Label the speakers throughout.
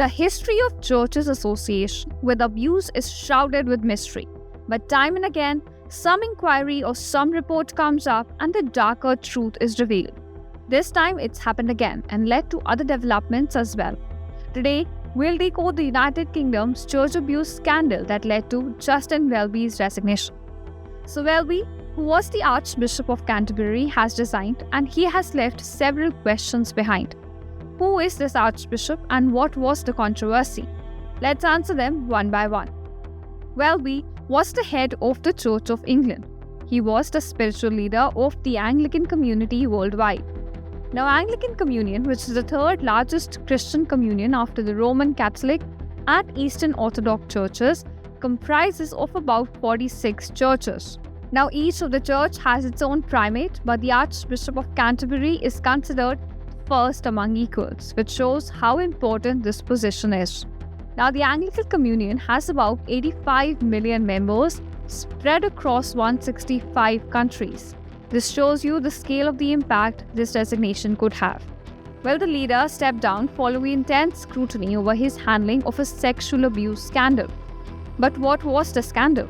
Speaker 1: The history of churches' association with abuse is shrouded with mystery. But time and again, some inquiry or some report comes up and the darker truth is revealed. This time it's happened again and led to other developments as well. Today, we'll decode the United Kingdom's church abuse scandal that led to Justin Welby's resignation. So Welby, who was the Archbishop of Canterbury, has resigned and he has left several questions behind. Who is this Archbishop and what was the controversy? Let's answer them one by one. Welby was the head of the Church of England. He was the spiritual leader of the Anglican community worldwide. Now, Anglican Communion, which is the third largest Christian communion after the Roman Catholic and Eastern Orthodox churches, comprises of about 46 churches. Now, each of the church has its own primate, but the Archbishop of Canterbury is considered first among equals, which shows how important this position is. Now, the Anglican Communion has about 85 million members spread across 165 countries. This shows you the scale of the impact this resignation could have. Well, the leader stepped down following intense scrutiny over his handling of a sexual abuse scandal. But what was the scandal?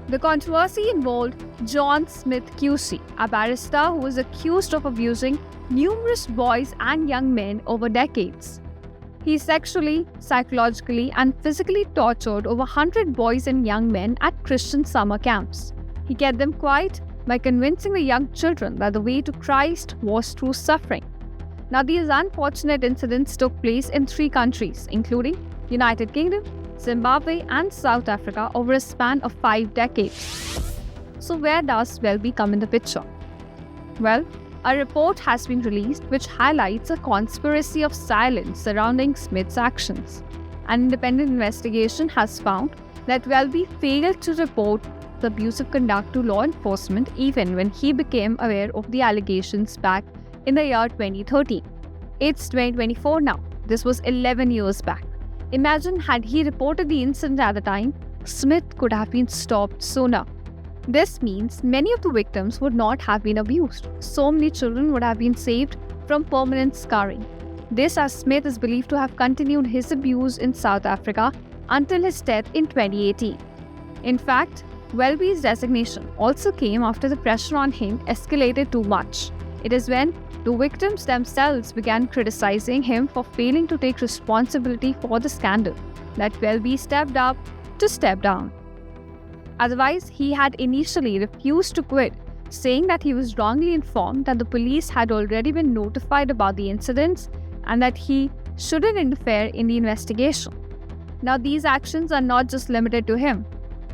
Speaker 1: The controversy involved John Smith QC, a barrister who was accused of abusing numerous boys and young men over decades. He sexually, psychologically, and physically tortured over 100 boys and young men at Christian summer camps. He kept them quiet by convincing the young children that the way to Christ was through suffering. Now, these unfortunate incidents took place in 3 countries, including United Kingdom, Zimbabwe, and South Africa over a span of 5 decades. So where does Welby come in the picture? Well, a report has been released which highlights a conspiracy of silence surrounding Smith's actions. An independent investigation has found that Welby failed to report the abusive conduct to law enforcement even when he became aware of the allegations back in the year 2013. It's 2024 now. This was 11 years back. Imagine had he reported the incident at the time, Smith could have been stopped sooner. This means many of the victims would not have been abused. So many children would have been saved from permanent scarring. This, as Smith is believed to have continued his abuse in South Africa until his death in 2018. In fact, Welby's resignation also came after the pressure on him escalated too much. It is when the victims themselves began criticizing him for failing to take responsibility for the scandal that Welby stepped up to step down. Otherwise, he had initially refused to quit, saying that he was wrongly informed that the police had already been notified about the incidents and that he shouldn't interfere in the investigation. Now, these actions are not just limited to him.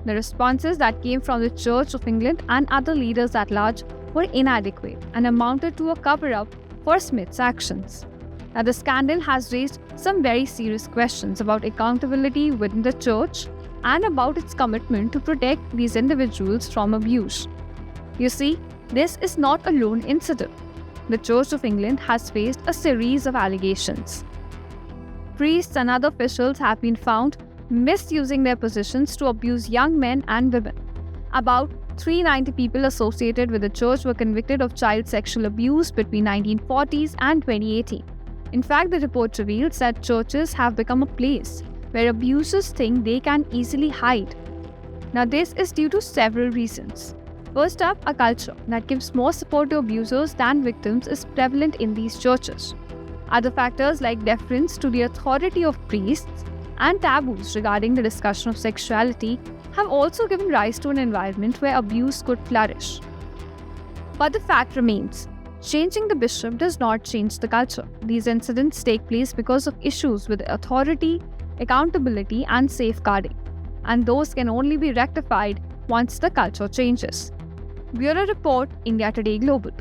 Speaker 1: The responses that came from the Church of England and other leaders at large were inadequate and amounted to a cover-up for Smith's actions. Now, the scandal has raised some very serious questions about accountability within the Church and about its commitment to protect these individuals from abuse. You see, this is not a lone incident. The Church of England has faced a series of allegations. Priests and other officials have been found misusing their positions to abuse young men and women. About 390 people associated with the church were convicted of child sexual abuse between 1940s and 2018. In fact, the report reveals that churches have become a place where abusers think they can easily hide. Now, this is due to several reasons. First up, a culture that gives more support to abusers than victims is prevalent in these churches. Other factors like deference to the authority of priests and taboos regarding the discussion of sexuality have also given rise to an environment where abuse could flourish. But the fact remains, changing the bishop does not change the culture. These incidents take place because of issues with authority, accountability, and safeguarding, and those can only be rectified once the culture changes. Bureau Report, India Today Global.